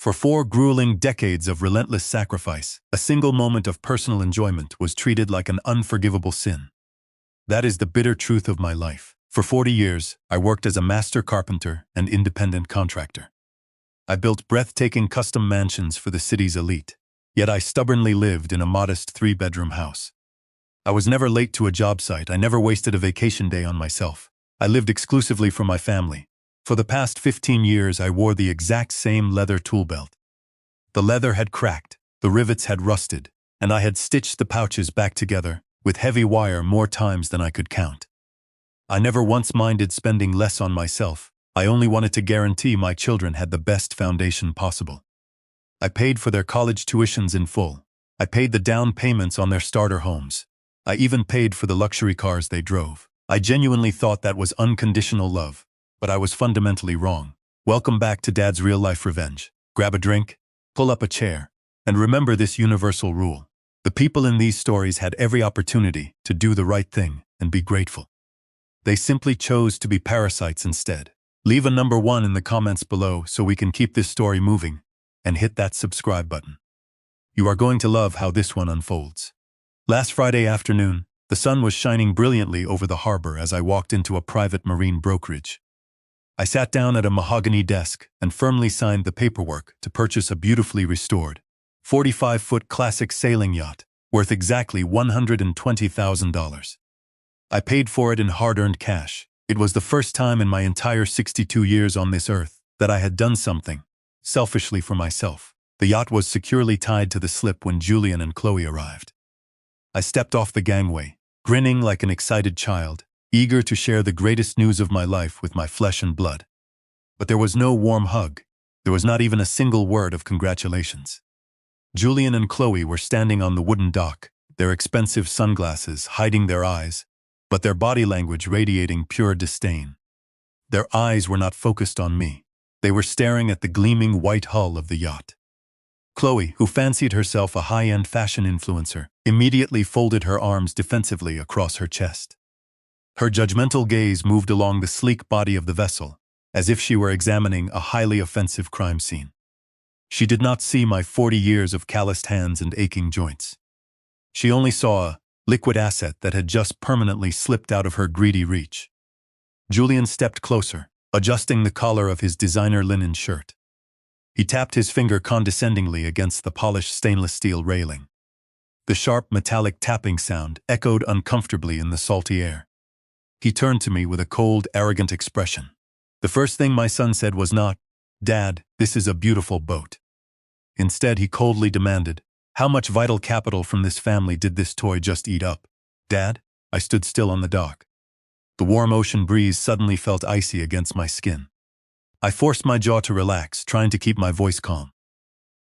For 4 grueling decades of relentless sacrifice, a single moment of personal enjoyment was treated like an unforgivable sin. That is the bitter truth of my life. For 40 years, I worked as a master carpenter and independent contractor. I built breathtaking custom mansions for the city's elite, yet I stubbornly lived in a modest 3-bedroom house. I was never late to a job site. I never wasted a vacation day on myself. I lived exclusively for my family. For the past 15 years, I wore the exact same leather tool belt. The leather had cracked, the rivets had rusted, and I had stitched the pouches back together with heavy wire more times than I could count. I never once minded spending less on myself. I only wanted to guarantee my children had the best foundation possible. I paid for their college tuitions in full. I paid the down payments on their starter homes. I even paid for the luxury cars they drove. I genuinely thought that was unconditional love. But I was fundamentally wrong. Welcome back to Dad's real-life revenge. Grab a drink, pull up a chair, and remember this universal rule. The people in these stories had every opportunity to do the right thing and be grateful. They simply chose to be parasites instead. Leave a number 1 in the comments below so we can keep this story moving, and hit that subscribe button. You are going to love how this one unfolds. Last Friday afternoon, the sun was shining brilliantly over the harbor as I walked into a private marine brokerage. I sat down at a mahogany desk and firmly signed the paperwork to purchase a beautifully restored, 45-foot classic sailing yacht worth exactly $120,000. I paid for it in hard-earned cash. It was the first time in my entire 62 years on this earth that I had done something selfishly for myself. The yacht was securely tied to the slip when Julian and Chloe arrived. I stepped off the gangway, grinning like an excited child, eager to share the greatest news of my life with my flesh and blood. But there was no warm hug. There was not even a single word of congratulations. Julian and Chloe were standing on the wooden dock, their expensive sunglasses hiding their eyes, but their body language radiating pure disdain. Their eyes were not focused on me. They were staring at the gleaming white hull of the yacht. Chloe, who fancied herself a high-end fashion influencer, immediately folded her arms defensively across her chest. Her judgmental gaze moved along the sleek body of the vessel, as if she were examining a highly offensive crime scene. She did not see my 40 years of calloused hands and aching joints. She only saw a liquid asset that had just permanently slipped out of her greedy reach. Julian stepped closer, adjusting the collar of his designer linen shirt. He tapped his finger condescendingly against the polished stainless steel railing. The sharp metallic tapping sound echoed uncomfortably in the salty air. He turned to me with a cold, arrogant expression. The first thing my son said was not, "Dad, this is a beautiful boat." Instead, he coldly demanded, "How much vital capital from this family did this toy just eat up?" "Dad?" I stood still on the dock. The warm ocean breeze suddenly felt icy against my skin. I forced my jaw to relax, trying to keep my voice calm.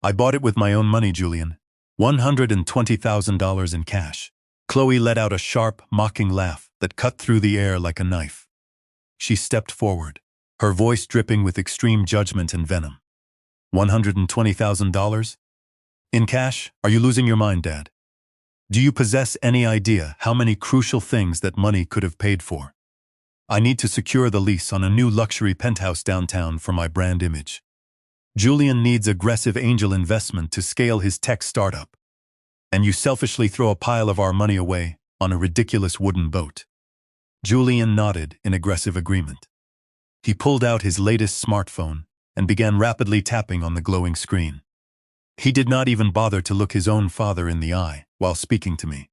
"I bought it with my own money, Julian. $120,000 in cash." Chloe let out a sharp, mocking laugh that cut through the air like a knife. She stepped forward, her voice dripping with extreme judgment and venom. $120,000? In cash? Are you losing your mind, Dad? Do you possess any idea how many crucial things that money could have paid for? I need to secure the lease on a new luxury penthouse downtown for my brand image. Julian needs aggressive angel investment to scale his tech startup. And you selfishly throw a pile of our money away on a ridiculous wooden boat. Julian nodded in aggressive agreement. He pulled out his latest smartphone and began rapidly tapping on the glowing screen. He did not even bother to look his own father in the eye while speaking to me.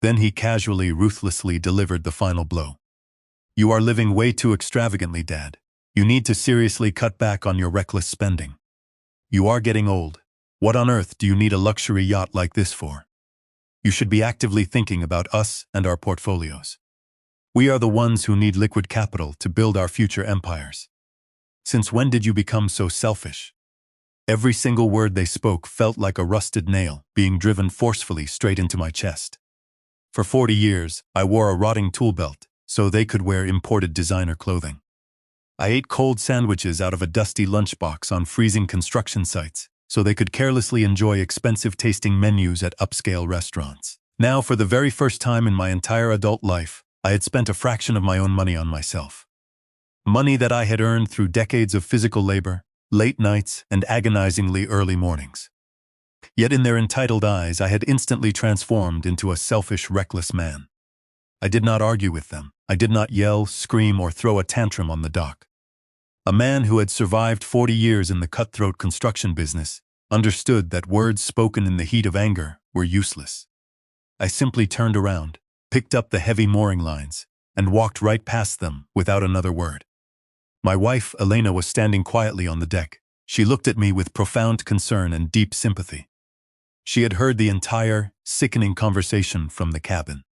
Then he casually, ruthlessly delivered the final blow. "You are living way too extravagantly, Dad. You need to seriously cut back on your reckless spending. You are getting old. What on earth do you need a luxury yacht like this for? You should be actively thinking about us and our portfolios. We are the ones who need liquid capital to build our future empires. Since when did you become so selfish?" Every single word they spoke felt like a rusted nail being driven forcefully straight into my chest. For 40 years, I wore a rotting tool belt so they could wear imported designer clothing. I ate cold sandwiches out of a dusty lunchbox on freezing construction sites so they could carelessly enjoy expensive-tasting menus at upscale restaurants. Now, for the very first time in my entire adult life, I had spent a fraction of my own money on myself. Money that I had earned through decades of physical labor, late nights, and agonizingly early mornings. Yet in their entitled eyes, I had instantly transformed into a selfish, reckless man. I did not argue with them. I did not yell, scream, or throw a tantrum on the dock. A man who had survived 40 years in the cutthroat construction business understood that words spoken in the heat of anger were useless. I simply turned around, picked up the heavy mooring lines, and walked right past them without another word. My wife, Elena, was standing quietly on the deck. She looked at me with profound concern and deep sympathy. She had heard the entire, sickening conversation from the cabin.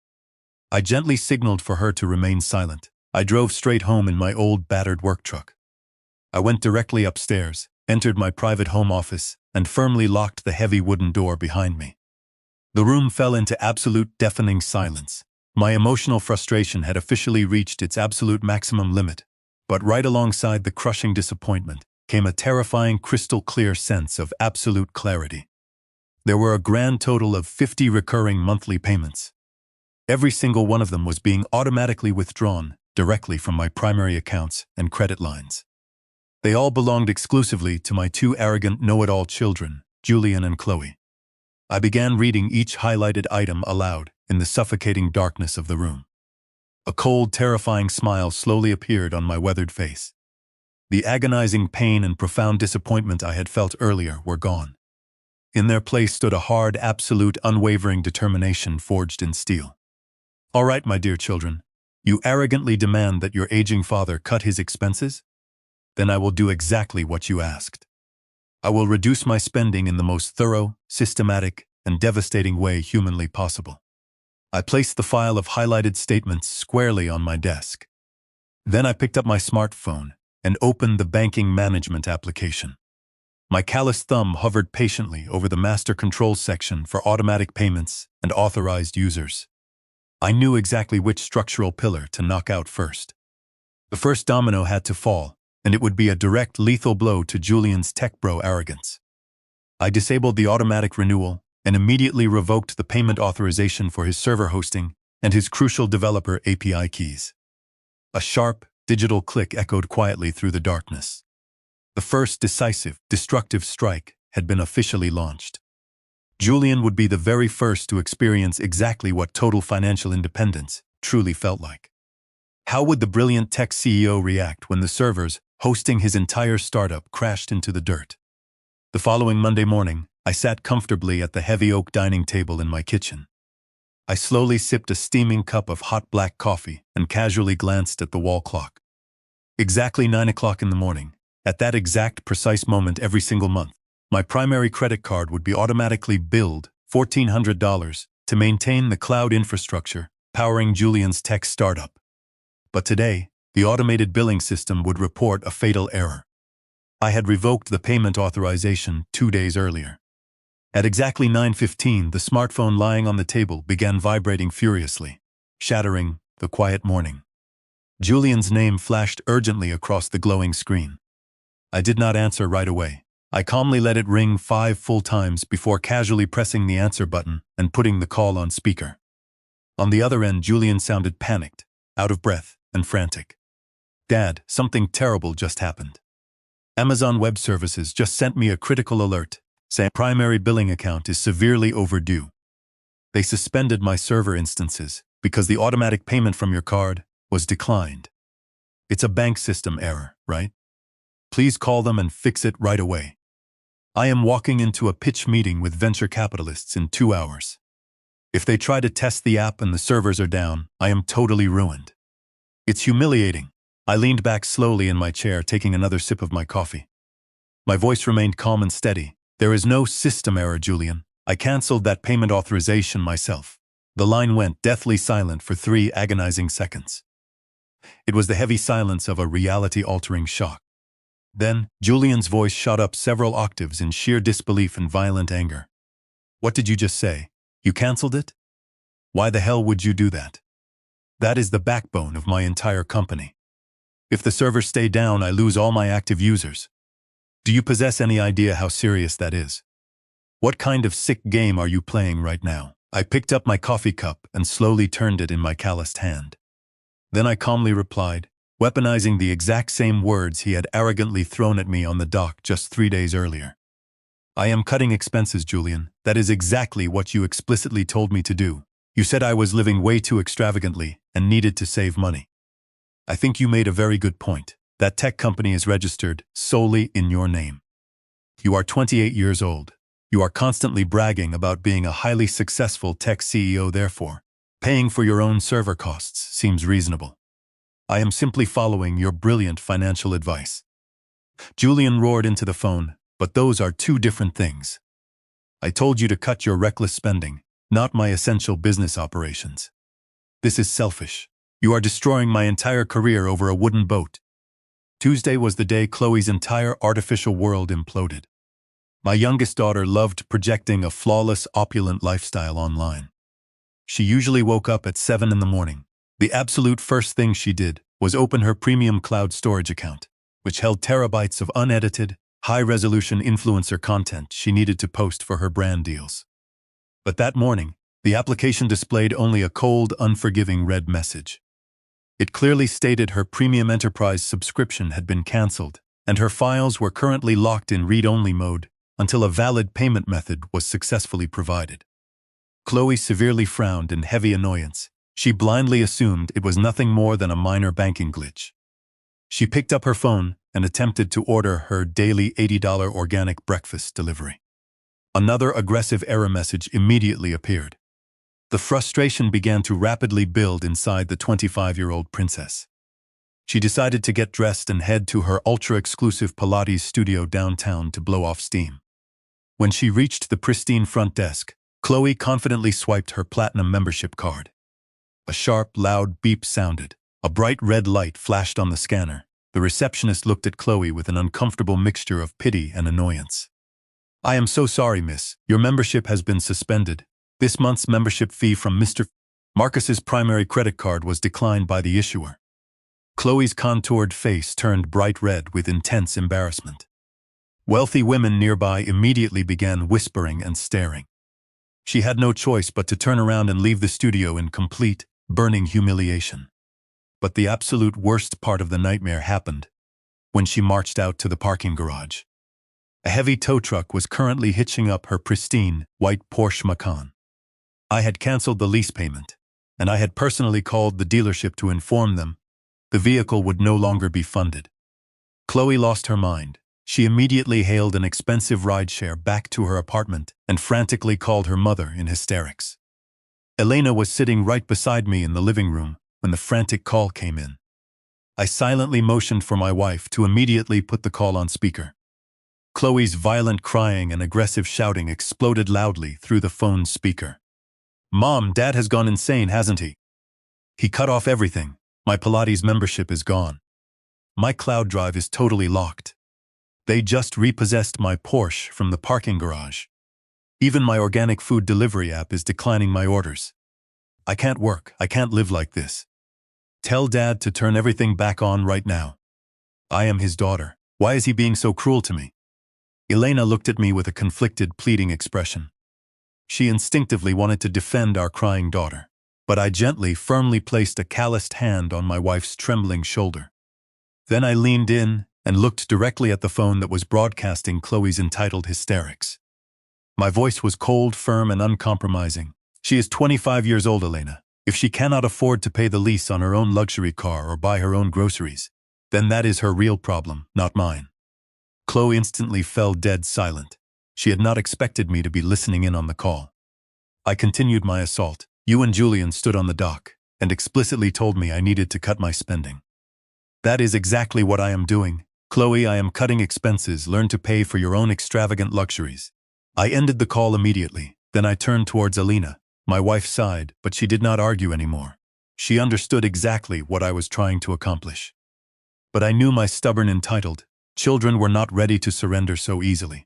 I gently signaled for her to remain silent. I drove straight home in my old, battered work truck. I went directly upstairs, entered my private home office, and firmly locked the heavy wooden door behind me. The room fell into absolute, deafening silence. My emotional frustration had officially reached its absolute maximum limit, but right alongside the crushing disappointment came a terrifying, crystal-clear sense of absolute clarity. There were a grand total of 50 recurring monthly payments. Every single one of them was being automatically withdrawn directly from my primary accounts and credit lines. They all belonged exclusively to my two arrogant know-it-all children, Julian and Chloe. I began reading each highlighted item aloud in the suffocating darkness of the room. A cold, terrifying smile slowly appeared on my weathered face. The agonizing pain and profound disappointment I had felt earlier were gone. In their place stood a hard, absolute, unwavering determination forged in steel. All right, my dear children, you arrogantly demand that your aging father cut his expenses? Then I will do exactly what you asked. I will reduce my spending in the most thorough, systematic, and devastating way humanly possible. I placed the file of highlighted statements squarely on my desk. Then I picked up my smartphone and opened the banking management application. My calloused thumb hovered patiently over the master control section for automatic payments and authorized users. I knew exactly which structural pillar to knock out first. The first domino had to fall, and it would be a direct, lethal blow to Julian's tech bro arrogance. I disabled the automatic renewal and immediately revoked the payment authorization for his server hosting and his crucial developer API keys. A sharp, digital click echoed quietly through the darkness. The first decisive, destructive strike had been officially launched. Julian would be the very first to experience exactly what total financial independence truly felt like. How would the brilliant tech CEO react when the servers hosting his entire startup crashed into the dirt? The following Monday morning, I sat comfortably at the heavy oak dining table in my kitchen. I slowly sipped a steaming cup of hot black coffee and casually glanced at the wall clock. Exactly 9 o'clock in the morning, at that exact precise moment every single month, my primary credit card would be automatically billed $1,400 to maintain the cloud infrastructure powering Julian's tech startup. But today, the automated billing system would report a fatal error. I had revoked the payment authorization 2 days earlier. At exactly 9:15, the smartphone lying on the table began vibrating furiously, shattering the quiet morning. Julian's name flashed urgently across the glowing screen. I did not answer right away. I calmly let it ring 5 full times before casually pressing the answer button and putting the call on speaker. On the other end, Julian sounded panicked, out of breath, and frantic. "Dad, something terrible just happened. Amazon Web Services just sent me a critical alert saying primary billing account is severely overdue. They suspended my server instances because the automatic payment from your card was declined. It's a bank system error, right? Please call them and fix it right away. I am walking into a pitch meeting with venture capitalists in 2 hours. If they try to test the app and the servers are down, I am totally ruined." It's humiliating. I leaned back slowly in my chair, taking another sip of my coffee. My voice remained calm and steady. "There is no system error, Julian. I canceled that payment authorization myself." The line went deathly silent for 3 agonizing seconds. It was the heavy silence of a reality-altering shock. Then, Julian's voice shot up several octaves in sheer disbelief and violent anger. "What did you just say? You canceled it? Why the hell would you do that? That is the backbone of my entire company. If the servers stay down, I lose all my active users. Do you possess any idea how serious that is? What kind of sick game are you playing right now?" I picked up my coffee cup and slowly turned it in my calloused hand. Then I calmly replied, weaponizing the exact same words he had arrogantly thrown at me on the dock just 3 days earlier. I am cutting expenses, Julian. That is exactly what you explicitly told me to do. You said I was living way too extravagantly and needed to save money. I think you made a very good point. That tech company is registered solely in your name. You are 28 years old. You are constantly bragging about being a highly successful tech CEO, therefore, paying for your own server costs seems reasonable. I am simply following your brilliant financial advice. Julian roared into the phone, but those are two different things. I told you to cut your reckless spending, not my essential business operations. This is selfish. You are destroying my entire career over a wooden boat. Tuesday was the day Chloe's entire artificial world imploded. My youngest daughter loved projecting a flawless, opulent lifestyle online. She usually woke up at 7 in the morning. The absolute first thing she did was open her premium cloud storage account, which held terabytes of unedited, high-resolution influencer content she needed to post for her brand deals. But that morning, the application displayed only a cold, unforgiving red message. It clearly stated her premium enterprise subscription had been canceled, and her files were currently locked in read-only mode until a valid payment method was successfully provided. Chloe severely frowned in heavy annoyance. She blindly assumed it was nothing more than a minor banking glitch. She picked up her phone and attempted to order her daily $80 organic breakfast delivery. Another aggressive error message immediately appeared. The frustration began to rapidly build inside the 25-year-old princess. She decided to get dressed and head to her ultra-exclusive Pilates studio downtown to blow off steam. When she reached the pristine front desk, Chloe confidently swiped her platinum membership card. A sharp, loud beep sounded. A bright red light flashed on the scanner. The receptionist looked at Chloe with an uncomfortable mixture of pity and annoyance. "I am so sorry, miss. Your membership has been suspended. This month's membership fee from Mr. Marcus's primary credit card was declined by the issuer." Chloe's contoured face turned bright red with intense embarrassment. Wealthy women nearby immediately began whispering and staring. She had no choice but to turn around and leave the studio in complete, burning humiliation. But the absolute worst part of the nightmare happened when she marched out to the parking garage. A heavy tow truck was currently hitching up her pristine, white Porsche Macan. I had canceled the lease payment, and I had personally called the dealership to inform them the vehicle would no longer be funded. Chloe lost her mind. She immediately hailed an expensive rideshare back to her apartment and frantically called her mother in hysterics. Elena was sitting right beside me in the living room when the frantic call came in. I silently motioned for my wife to immediately put the call on speaker. Chloe's violent crying and aggressive shouting exploded loudly through the phone's speaker. "Mom, Dad has gone insane, hasn't he? He cut off everything. My Pilates membership is gone. My cloud drive is totally locked. They just repossessed my Porsche from the parking garage. Even my organic food delivery app is declining my orders. I can't work. I can't live like this. Tell Dad to turn everything back on right now. I am his daughter. Why is he being so cruel to me?" Elena looked at me with a conflicted, pleading expression. She instinctively wanted to defend our crying daughter, but I gently, firmly placed a calloused hand on my wife's trembling shoulder. Then I leaned in and looked directly at the phone that was broadcasting Chloe's entitled hysterics. My voice was cold, firm, and uncompromising. "She is 25 years old, Elena. If she cannot afford to pay the lease on her own luxury car or buy her own groceries, then that is her real problem, not mine." Chloe instantly fell dead silent. She had not expected me to be listening in on the call. I continued my assault. "You and Julian stood on the dock and explicitly told me I needed to cut my spending. That is exactly what I am doing. Chloe, I am cutting expenses. Learn to pay for your own extravagant luxuries." I ended the call immediately. Then I turned towards Elena. My wife sighed, but she did not argue anymore. She understood exactly what I was trying to accomplish. But I knew my stubborn entitled children were not ready to surrender so easily.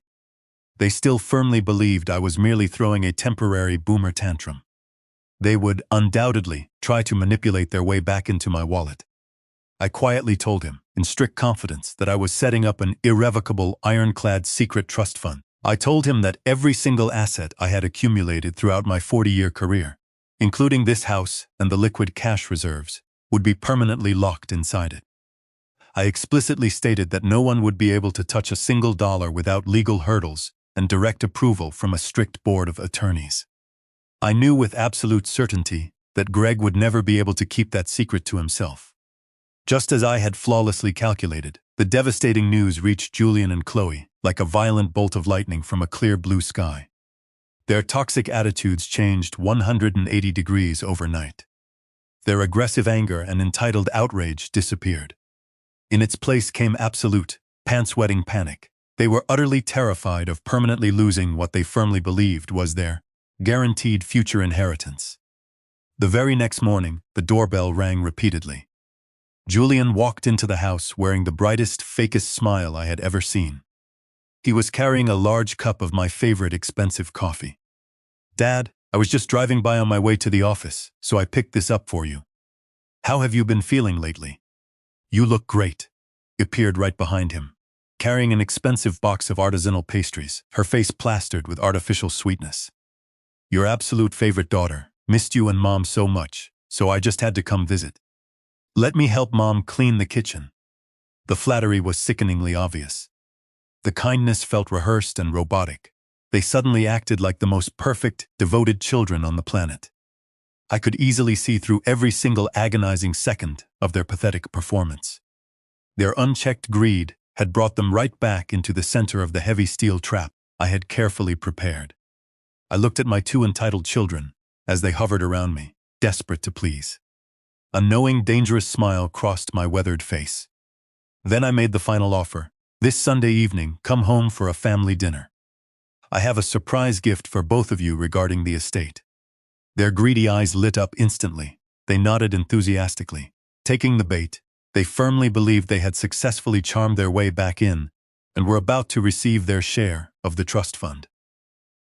They still firmly believed I was merely throwing a temporary boomer tantrum. They would undoubtedly try to manipulate their way back into my wallet. I quietly told him, in strict confidence, that I was setting up an irrevocable, ironclad secret trust fund. I told him that every single asset I had accumulated throughout my 40-year career, including this house and the liquid cash reserves, would be permanently locked inside it. I explicitly stated that no one would be able to touch a single dollar without legal hurdles and direct approval from a strict board of attorneys. I knew with absolute certainty that Greg would never be able to keep that secret to himself. Just as I had flawlessly calculated, the devastating news reached Julian and Chloe like a violent bolt of lightning from a clear blue sky. Their toxic attitudes changed 180 degrees overnight. Their aggressive anger and entitled outrage disappeared. In its place came absolute, pants-wetting panic. They were utterly terrified of permanently losing what they firmly believed was their guaranteed future inheritance. The very next morning, the doorbell rang repeatedly. Julian walked into the house wearing the brightest, fakest smile I had ever seen. He was carrying a large cup of my favorite expensive coffee. "Dad, I was just driving by on my way to the office, so I picked this up for you. How have you been feeling lately?" "You look great." Appeared right behind him, carrying an expensive box of artisanal pastries, her face plastered with artificial sweetness. "Your absolute favorite daughter. Missed you and Mom so much, so I just had to come visit. Let me help Mom clean the kitchen." The flattery was sickeningly obvious. The kindness felt rehearsed and robotic. They suddenly acted like the most perfect, devoted children on the planet. I could easily see through every single agonizing second of their pathetic performance. Their unchecked greed had brought them right back into the center of the heavy steel trap I had carefully prepared. I looked at my two entitled children as they hovered around me, desperate to please. A knowing, dangerous smile crossed my weathered face. Then I made the final offer. "This Sunday evening, come home for a family dinner. I have a surprise gift for both of you regarding the estate." Their greedy eyes lit up instantly. They nodded enthusiastically. Taking the bait, they firmly believed they had successfully charmed their way back in and were about to receive their share of the trust fund.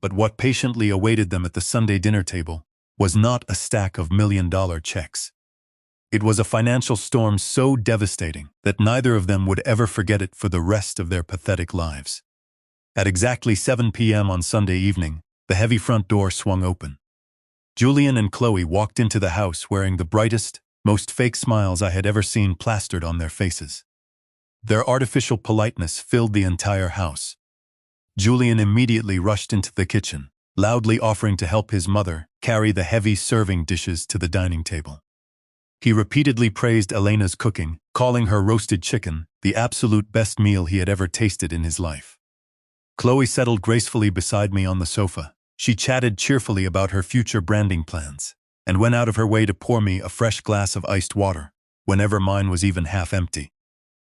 But what patiently awaited them at the Sunday dinner table was not a stack of million-dollar checks. It was a financial storm so devastating that neither of them would ever forget it for the rest of their pathetic lives. At exactly 7 p.m. on Sunday evening, the heavy front door swung open. Julian and Chloe walked into the house wearing the brightest, most fake smiles I had ever seen plastered on their faces. Their artificial politeness filled the entire house. Julian immediately rushed into the kitchen, loudly offering to help his mother carry the heavy serving dishes to the dining table. He repeatedly praised Elena's cooking, calling her roasted chicken the absolute best meal he had ever tasted in his life. Chloe settled gracefully beside me on the sofa. She chatted cheerfully about her future branding plans, and went out of her way to pour me a fresh glass of iced water, whenever mine was even half empty.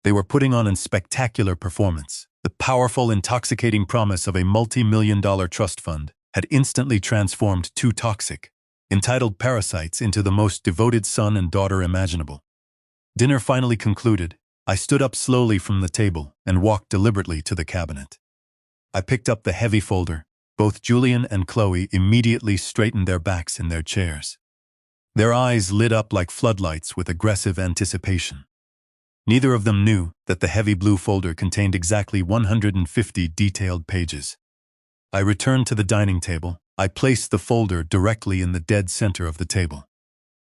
They were putting on a spectacular performance. The powerful, intoxicating promise of a multi-million-dollar trust fund had instantly transformed two toxic, entitled parasites into the most devoted son and daughter imaginable. Dinner finally concluded, I stood up slowly from the table and walked deliberately to the cabinet. I picked up the heavy folder. Both Julian and Chloe immediately straightened their backs in their chairs. Their eyes lit up like floodlights with aggressive anticipation. Neither of them knew that the heavy blue folder contained exactly 150 detailed pages. I returned to the dining table. I placed the folder directly in the dead center of the table.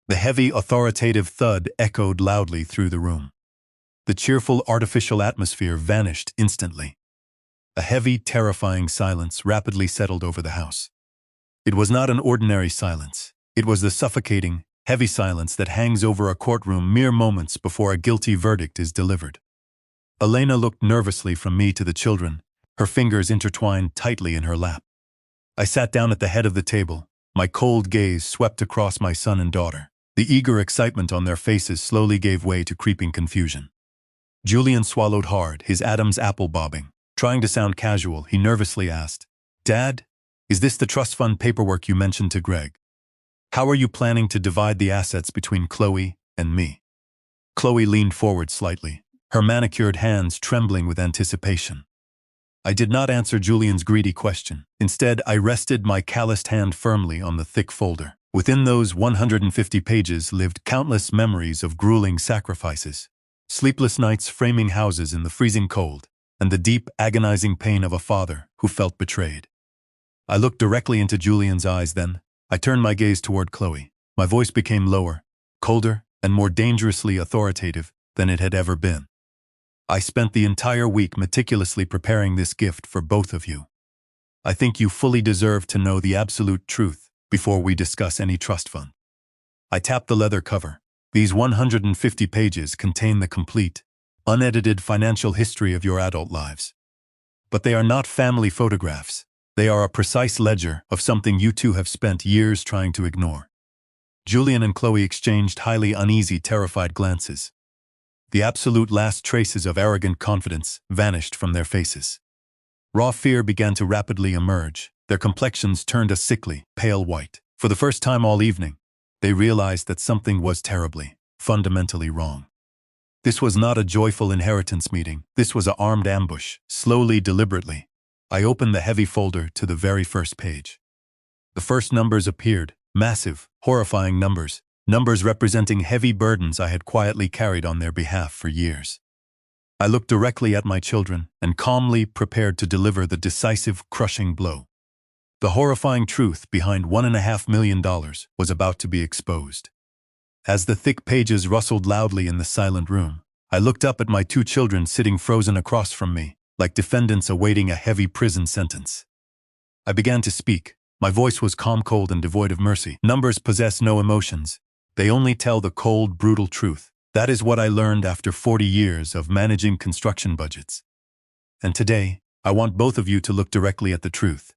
The heavy, authoritative thud echoed loudly through the room. The cheerful, artificial atmosphere vanished instantly. A heavy, terrifying silence rapidly settled over the house. It was not an ordinary silence. It was the suffocating, heavy silence that hangs over a courtroom mere moments before a guilty verdict is delivered. Elena looked nervously from me to the children, her fingers intertwined tightly in her lap. I sat down at the head of the table. My cold gaze swept across my son and daughter. The eager excitement on their faces slowly gave way to creeping confusion. Julian swallowed hard, his Adam's apple bobbing. Trying to sound casual, he nervously asked, "Dad, is this the trust fund paperwork you mentioned to Greg? How are you planning to divide the assets between Chloe and me?" Chloe leaned forward slightly, her manicured hands trembling with anticipation. I did not answer Julian's greedy question. Instead, I rested my calloused hand firmly on the thick folder. Within those 150 pages lived countless memories of grueling sacrifices, sleepless nights framing houses in the freezing cold, and the deep, agonizing pain of a father who felt betrayed. I looked directly into Julian's eyes then. I turned my gaze toward Chloe. My voice became lower, colder, and more dangerously authoritative than it had ever been. I spent the entire week meticulously preparing this gift for both of you. I think you fully deserve to know the absolute truth before we discuss any trust fund. I tapped the leather cover. These 150 pages contain the complete, unedited financial history of your adult lives. But they are not family photographs. They are a precise ledger of something you two have spent years trying to ignore. Julian and Chloe exchanged highly uneasy, terrified glances. The absolute last traces of arrogant confidence vanished from their faces. Raw fear began to rapidly emerge. Their complexions turned a sickly, pale white. For the first time all evening, they realized that something was terribly, fundamentally wrong. This was not a joyful inheritance meeting. This was an armed ambush. Slowly, deliberately, I opened the heavy folder to the very first page. The first numbers appeared, massive, horrifying numbers, numbers representing heavy burdens I had quietly carried on their behalf for years. I looked directly at my children and calmly prepared to deliver the decisive, crushing blow. The horrifying truth behind $1.5 million was about to be exposed. As the thick pages rustled loudly in the silent room, I looked up at my two children sitting frozen across from me, like defendants awaiting a heavy prison sentence. I began to speak. My voice was calm, cold, and devoid of mercy. Numbers possess no emotions. They only tell the cold, brutal truth. That is what I learned after 40 years of managing construction budgets. And today, I want both of you to look directly at the truth.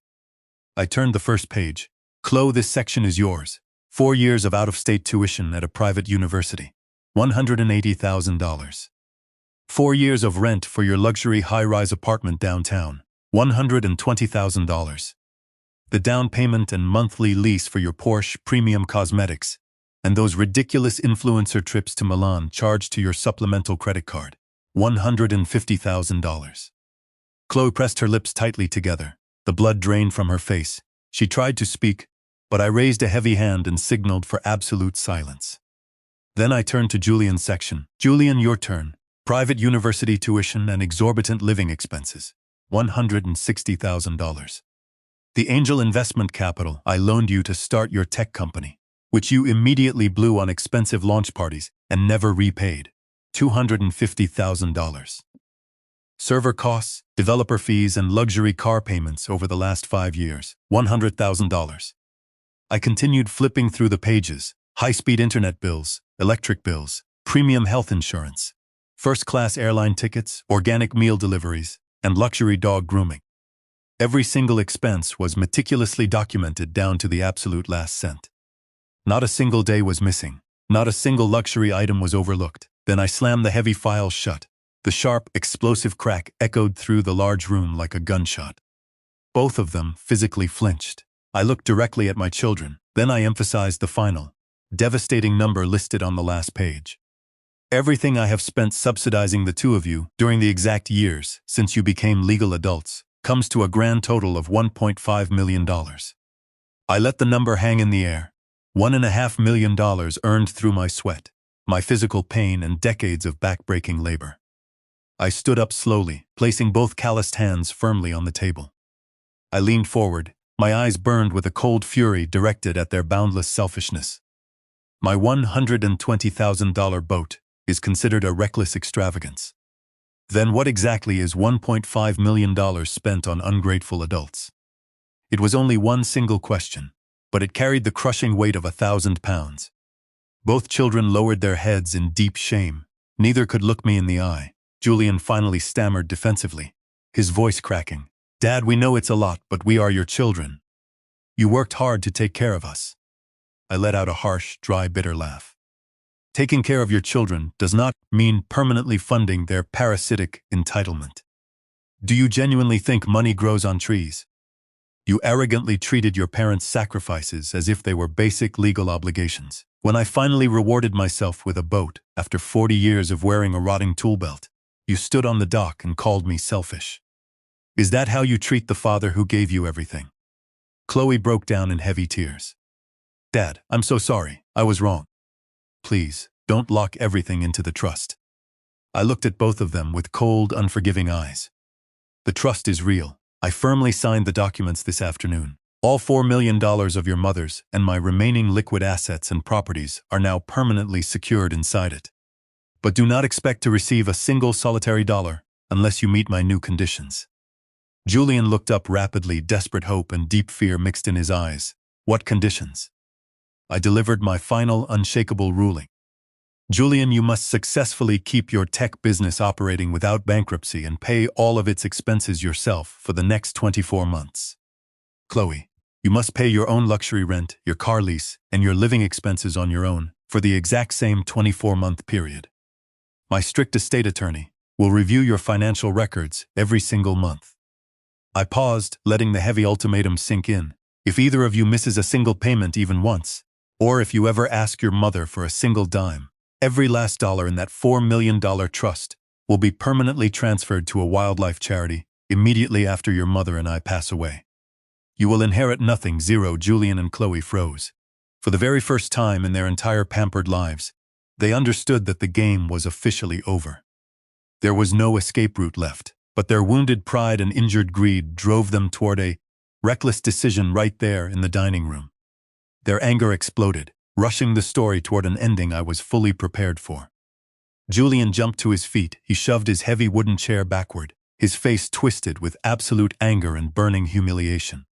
I turned the first page. Chloe, this section is yours. 4 years of out-of-state tuition at a private university. $180,000. 4 years of rent for your luxury high-rise apartment downtown. $120,000. The down payment and monthly lease for your Porsche premium cosmetics. And those ridiculous influencer trips to Milan charged to your supplemental credit card. $150,000. Chloe pressed her lips tightly together. The blood drained from her face. She tried to speak, but I raised a heavy hand and signaled for absolute silence. Then I turned to Julian's section. Julian, your turn. Private university tuition and exorbitant living expenses. $160,000. The angel investment capital I loaned you to start your tech company, which you immediately blew on expensive launch parties and never repaid. $250,000. Server costs, developer fees, and luxury car payments over the last 5 years. $100,000. I continued flipping through the pages. High-speed internet bills, electric bills, premium health insurance, first-class airline tickets, organic meal deliveries, and luxury dog grooming. Every single expense was meticulously documented down to the absolute last cent. Not a single day was missing. Not a single luxury item was overlooked. Then I slammed the heavy file shut. The sharp, explosive crack echoed through the large room like a gunshot. Both of them physically flinched. I looked directly at my children. Then I emphasized the final, devastating number listed on the last page. Everything I have spent subsidizing the two of you during the exact years since you became legal adults comes to a grand total of $1.5 million. I let the number hang in the air. $1.5 million earned through my sweat, my physical pain, and decades of back-breaking labor. I stood up slowly, placing both calloused hands firmly on the table. I leaned forward, my eyes burned with a cold fury directed at their boundless selfishness. My $120,000 boat is considered a reckless extravagance. Then what exactly is $1.5 million spent on ungrateful adults? It was only one single question, but it carried the crushing weight of 1,000 pounds. Both children lowered their heads in deep shame. Neither could look me in the eye. Julian finally stammered defensively, his voice cracking. Dad, we know it's a lot, but we are your children. You worked hard to take care of us. I let out a harsh, dry, bitter laugh. Taking care of your children does not mean permanently funding their parasitic entitlement. Do you genuinely think money grows on trees? You arrogantly treated your parents' sacrifices as if they were basic legal obligations. When I finally rewarded myself with a boat after 40 years of wearing a rotting tool belt, you stood on the dock and called me selfish. Is that how you treat the father who gave you everything? Chloe broke down in heavy tears. Dad, I'm so sorry. I was wrong. Please, don't lock everything into the trust. I looked at both of them with cold, unforgiving eyes. The trust is real. I firmly signed the documents this afternoon. All $4 million of your mother's and my remaining liquid assets and properties are now permanently secured inside it. But do not expect to receive a single solitary dollar unless you meet my new conditions. Julian looked up rapidly, desperate hope and deep fear mixed in his eyes. What conditions? I delivered my final, unshakable ruling. Julian, you must successfully keep your tech business operating without bankruptcy and pay all of its expenses yourself for the next 24 months. Chloe, you must pay your own luxury rent, your car lease, and your living expenses on your own for the exact same 24-month period. My strict estate attorney will review your financial records every single month. I paused, letting the heavy ultimatum sink in. If either of you misses a single payment even once, or if you ever ask your mother for a single dime, every last dollar in that $4 million trust will be permanently transferred to a wildlife charity immediately after your mother and I pass away. You will inherit nothing. Zero. Julian and Chloe froze. For the very first time in their entire pampered lives, they understood that the game was officially over. There was no escape route left, but their wounded pride and injured greed drove them toward a reckless decision right there in the dining room. Their anger exploded, rushing the story toward an ending I was fully prepared for. Julian jumped to his feet. He shoved his heavy wooden chair backward, his face twisted with absolute anger and burning humiliation.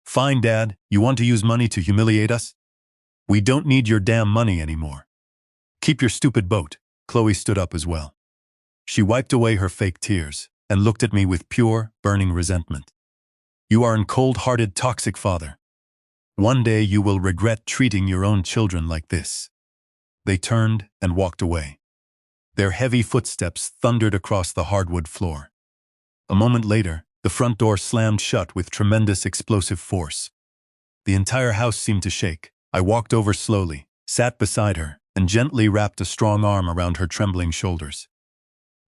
Fine, Dad, you want to use money to humiliate us? We don't need your damn money anymore. Keep your stupid boat. Chloe stood up as well. She wiped away her fake tears and looked at me with pure, burning resentment. You are a cold-hearted, toxic father. One day you will regret treating your own children like this. They turned and walked away. Their heavy footsteps thundered across the hardwood floor. A moment later, the front door slammed shut with tremendous explosive force. The entire house seemed to shake. I walked over slowly, sat beside her, and gently wrapped a strong arm around her trembling shoulders.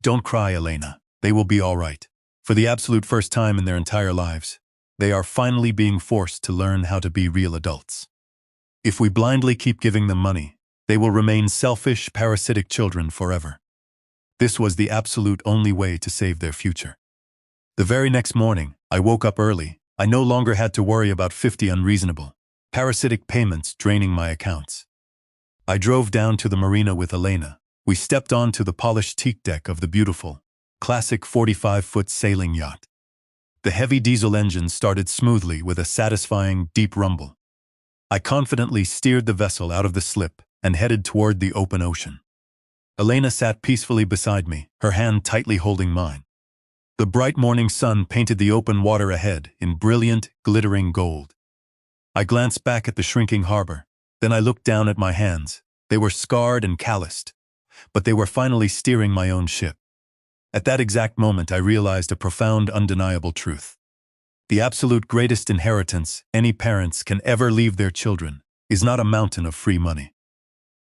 Don't cry, Elena. They will be all right. For the absolute first time in their entire lives, they are finally being forced to learn how to be real adults. If we blindly keep giving them money, they will remain selfish, parasitic children forever. This was the absolute only way to save their future. The very next morning, I woke up early. I no longer had to worry about 50 unreasonable, parasitic payments draining my accounts. I drove down to the marina with Elena. We stepped onto the polished teak deck of the beautiful, classic 45-foot sailing yacht. The heavy diesel engine started smoothly with a satisfying, deep rumble. I confidently steered the vessel out of the slip and headed toward the open ocean. Elena sat peacefully beside me, her hand tightly holding mine. The bright morning sun painted the open water ahead in brilliant, glittering gold. I glanced back at the shrinking harbor, then I looked down at my hands. They were scarred and calloused, but they were finally steering my own ship. At that exact moment, I realized a profound, undeniable truth. The absolute greatest inheritance any parents can ever leave their children is not a mountain of free money.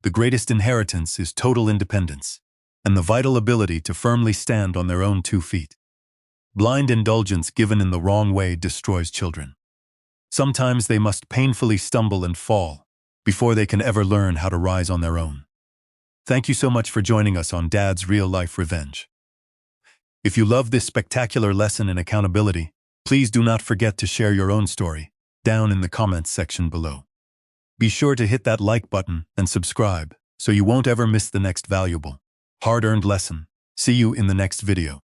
The greatest inheritance is total independence and the vital ability to firmly stand on their own 2 feet. Blind indulgence given in the wrong way destroys children. Sometimes they must painfully stumble and fall before they can ever learn how to rise on their own. Thank you so much for joining us on Dad's Real-Life Revenge. If you love this spectacular lesson in accountability, please do not forget to share your own story down in the comments section below. Be sure to hit that like button and subscribe so you won't ever miss the next valuable, hard-earned lesson. See you in the next video.